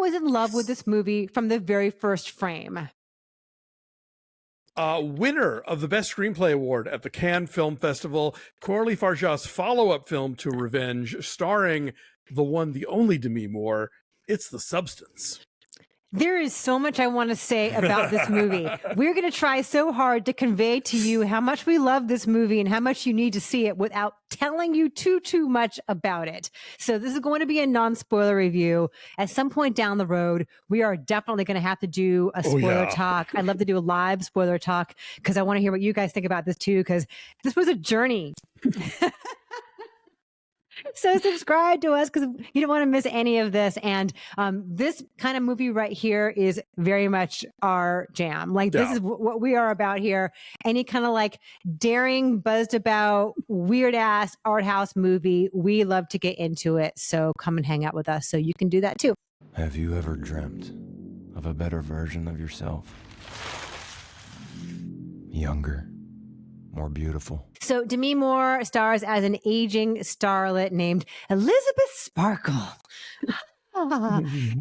was in love with this movie from the very first frame. Winner of the Best Screenplay Award at the Cannes Film Festival, Coralie Fargeat's follow-up film to Revenge, starring the one, the only Demi Moore. It's The Substance. There is so much I want to say about this movie. We're going to try so hard to convey to you how much we love this movie and how much you need to see it without telling you too much about it. So this is going to be a non-spoiler review. At some point down the road, we are definitely going to have to do a spoiler talk. I'd love to do a live spoiler talk because I want to hear what you guys think about this too, because this was a journey. So subscribe to us because you don't want to miss any of this. And this kind of movie right here is very much our jam. Like this is what we are about here. Any kind of like daring, buzzed about, weird ass art house movie, we love to get into it. So come and hang out with us so you can do that too. Have you ever dreamt of a better version of yourself? Younger, more beautiful. So Demi Moore stars as an aging starlet named Elizabeth Sparkle.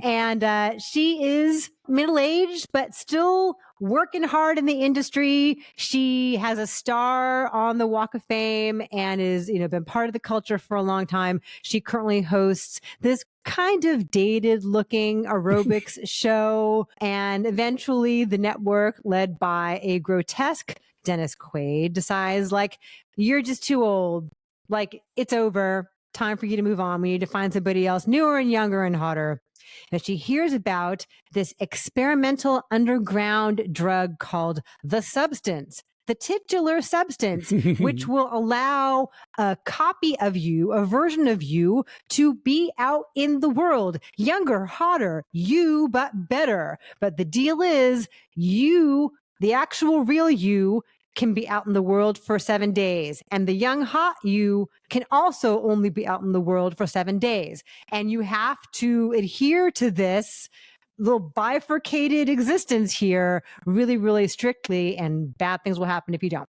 And she is middle-aged, but still working hard in the industry. She has a star on the Walk of Fame and is, been part of the culture for a long time. She currently hosts this kind of dated looking aerobics show. And eventually the network, led by a grotesque Dennis Quaid, decides like, you're just too old. Like, it's over. Time for you to move on. We need to find somebody else newer and younger and hotter. And she hears about this experimental underground drug called the substance, the titular substance, which will allow a copy of you, a version of you, to be out in the world. Younger, hotter, you, but better. But the deal is you, the actual real you, can be out in the world for 7 days. And the young, hot you can also only be out in the world for 7 days. And you have to adhere to this little bifurcated existence here really, really strictly. And bad things will happen if you don't.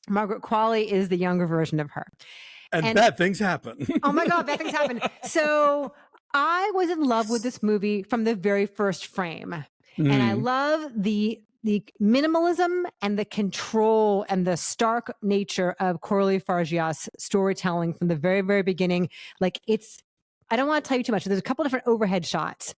Margaret Qualley is the younger version of her. And bad things happen. Oh my God, bad things happen. So I was in love with this movie from the very first frame. And I love the minimalism and the control and the stark nature of Coralie Fargeat's storytelling from the very, very beginning. Like I don't want to tell you too much. There's a couple different overhead shots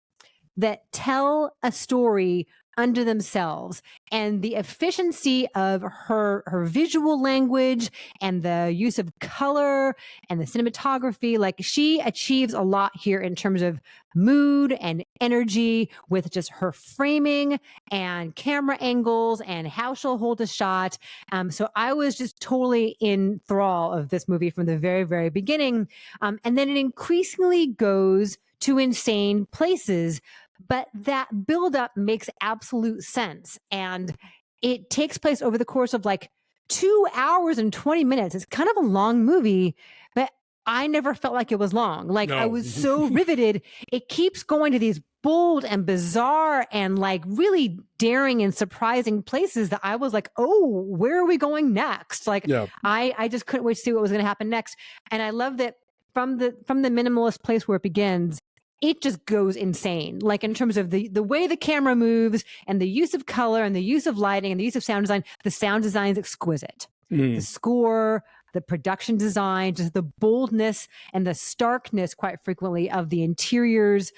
that tell a story unto themselves, and the efficiency of her visual language and the use of color and the cinematography, like she achieves a lot here in terms of mood and energy with just her framing and camera angles and how she'll hold a shot. So I was just totally in thrall of this movie from the very, very beginning. And then it increasingly goes to insane places. But that buildup makes absolute sense. And it takes place over the course of like 2 hours and 20 minutes. It's kind of a long movie, but I never felt like it was long. Like I was so riveted. It keeps going to these bold and bizarre and like really daring and surprising places that I was like, oh, where are we going next? Like I just couldn't wait to see what was going to happen next. And I love that from the minimalist place where it begins, it just goes insane. Like in terms of the way the camera moves and the use of color and the use of lighting and the use of sound design, the sound design is exquisite. The score, the production design, just the boldness and the starkness quite frequently of the interiors,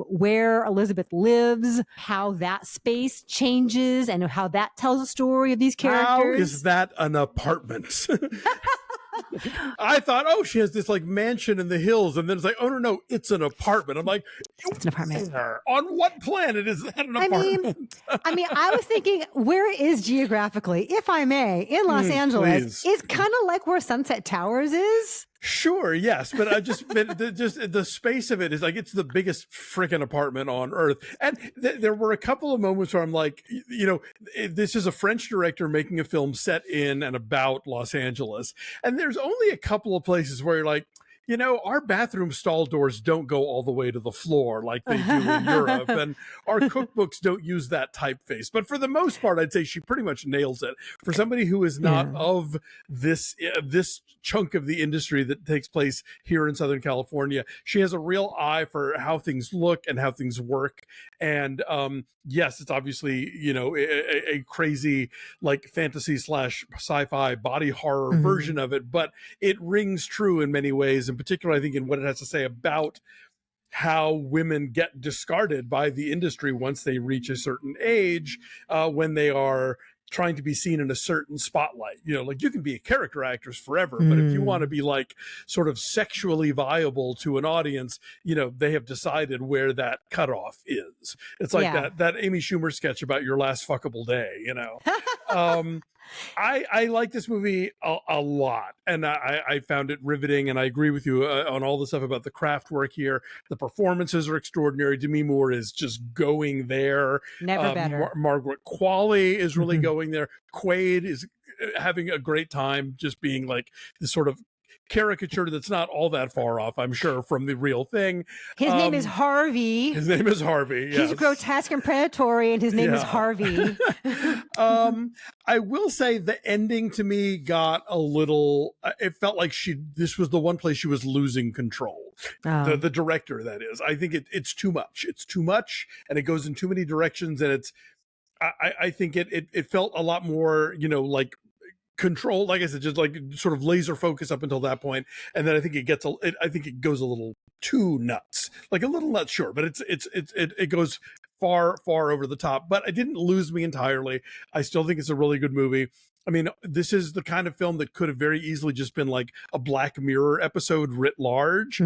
where Elizabeth lives, how that space changes and how that tells a story of these characters. How is that an apartment? I thought, oh, she has this like mansion in the hills, and then it's like, oh no, it's an apartment. I'm like, it's an apartment. On what planet is that an apartment? I mean, I was thinking, where is geographically, if I may, in Los Angeles, is kind of like where Sunset Towers is. Sure, yes, but I just the space of it is like it's the biggest freaking apartment on Earth. And there were a couple of moments where I'm like, this is a French director making a film set in and about Los Angeles, and there's only a couple of places where you're like, you know, our bathroom stall doors don't go all the way to the floor like they do in Europe, and our cookbooks don't use that typeface. But for the most part, I'd say she pretty much nails it. For somebody who is not of this chunk of the industry that takes place here in Southern California, she has a real eye for how things look and how things work. And yes, it's obviously, you know, a crazy like fantasy / sci-fi body horror version of it, but it rings true in many ways, in particular I think in what it has to say about how women get discarded by the industry once they reach a certain age, when they are trying to be seen in a certain spotlight. You know, like you can be a character actress forever, but if you want to be like sort of sexually viable to an audience, you know, they have decided where that cutoff is. It's like that Amy Schumer sketch about your last fuckable day, you know. I like this movie a lot, and I found it riveting, and I agree with you on all the stuff about the craft work here. The performances are extraordinary. Demi Moore is just going there. Never better. Margaret Qualley is really going there. Quaid is having a great time just being like this sort of caricature that's not all that far off, I'm sure, from the real thing. His name is Harvey. His name is Harvey. Yes. He's grotesque and predatory, and his name is Harvey. I will say the ending to me got a little, it felt like this was the one place she was losing control. The director, that is. I think it's too much. It's too much, and it goes in too many directions, and I think it felt a lot more, you know, like control, like I said, just like sort of laser focus up until that point, and then I think I think it goes a little too nuts, like a little nuts, sure, but it goes far over the top. But it didn't lose me entirely. I still think it's a really good movie. I mean, this is the kind of film that could have very easily just been like a Black Mirror episode writ large,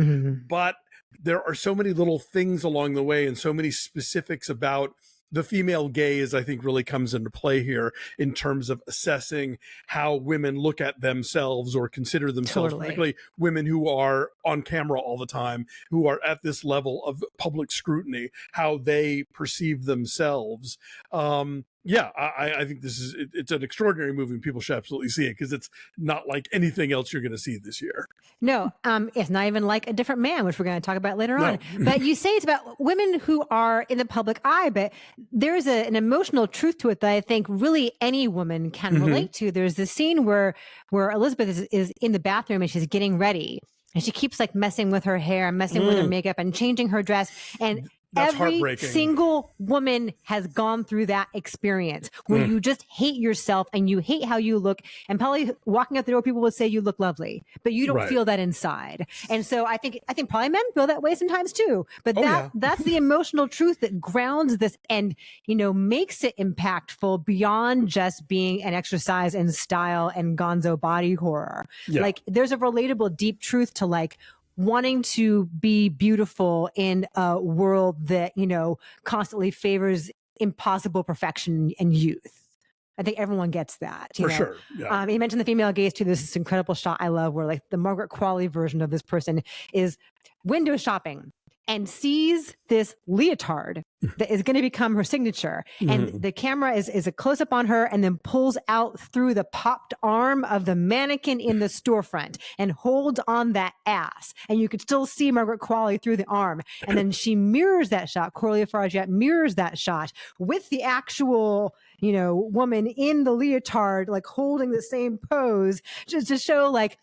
but there are so many little things along the way and so many specifics about the female gaze, I think, really comes into play here in terms of assessing how women look at themselves or consider themselves, particularly women who are on camera all the time, who are at this level of public scrutiny, how they perceive themselves. I think it's an extraordinary movie, and people should absolutely see it because it's not like anything else you're going to see this year. No, it's not even like A Different Man, which we're going to talk about later on. But you say it's about women who are in the public eye, but there's an emotional truth to it that I think really any woman can relate to. There's this scene where Elizabeth is in the bathroom and she's getting ready, and she keeps like messing with her hair, messing with her makeup, and changing her dress, and that's every single woman has gone through that experience where you just hate yourself and you hate how you look, and probably walking out the door, people would say you look lovely, but you don't feel that inside. And so I think probably men feel that way sometimes too, but that's the emotional truth that grounds this and, you know, makes it impactful beyond just being an exercise in style and gonzo body horror. Like there's a relatable deep truth to like wanting to be beautiful in a world that, you know, constantly favors impossible perfection and youth. I think everyone gets that. For sure. Yeah. You mentioned the female gaze too. There's this incredible shot I love where like the Margaret Qualley version of this person is window shopping and sees this leotard that is going to become her signature. And the camera is a close up on her and then pulls out through the popped arm of the mannequin in the storefront and holds on that ass. And you could still see Margaret Qualley through the arm. And then she mirrors that shot. Coralie Fargeat mirrors that shot with the actual, you know, woman in the leotard, like holding the same pose, just to show like,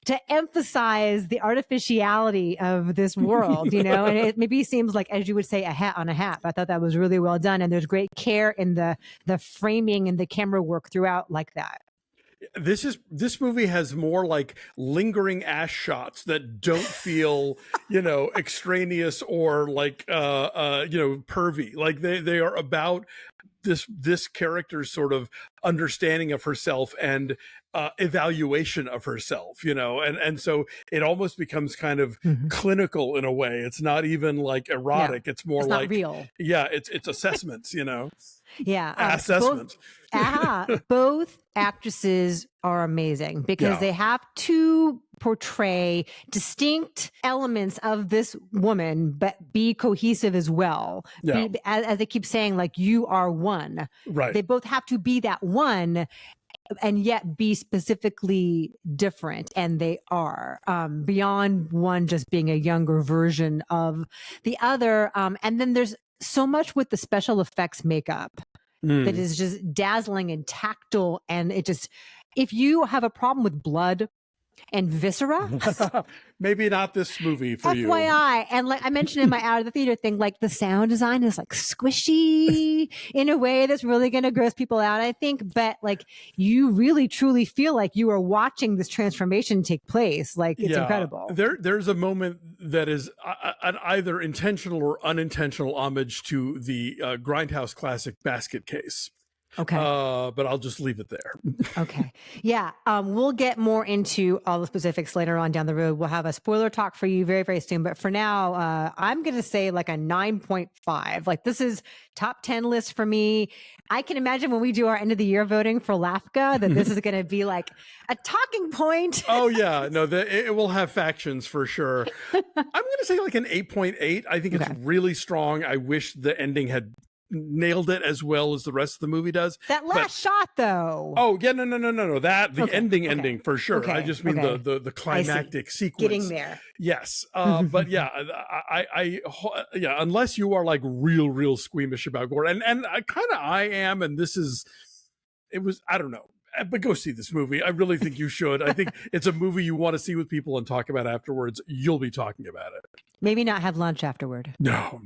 to emphasize the artificiality of this world, you know, and it maybe seems like, as you would say, a hat on a hat. I thought that was really well done. And there's great care in the framing and the camera work throughout like that. This movie has more like lingering ass shots that don't feel, you know, extraneous or like, you know, pervy. Like they are about this character's sort of understanding of herself and evaluation of herself, you know, and so it almost becomes kind of clinical in a way. It's not even like erotic. It's more like real. Yeah, it's assessments, you know. Assessments. Both actresses are amazing because they have to portray distinct elements of this woman, but be cohesive as well. As they keep saying, like, you are one. Right. They both have to be that one and yet be specifically different. And they are, beyond one just being a younger version of the other. And then there's so much with the special effects makeup that is just dazzling and tactile. And it just, if you have a problem with blood and viscera, maybe not this movie for you. FYI. And like I mentioned in my out of the theater thing, like the sound design is like squishy in a way that's really going to gross people out, I think. But like you really truly feel like you are watching this transformation take place. Like it's incredible. There's a moment that is an either intentional or unintentional homage to the Grindhouse classic basket case. Okay. But I'll just leave it there. Okay. Yeah. We'll get more into all the specifics later on down the road. We'll have a spoiler talk for you very, very soon. But for now, I'm going to say like a 9.5. Like this is top 10 list for me. I can imagine when we do our end of the year voting for LAFCA that this is going to be like a talking point. Oh yeah. No, it will have factions for sure. I'm going to say like an 8.8. I think it's really strong. I wish the ending had nailed it as well as the rest of the movie does. That last shot though. Oh yeah, no. That the ending for sure. Okay. I just mean the climactic sequence. Getting there. Yes. But yeah, unless you are like real squeamish about gore, and I am, and I don't know. But go see this movie. I really think you should. I think it's a movie you want to see with people and talk about afterwards. You'll be talking about it. Maybe not have lunch afterward. No.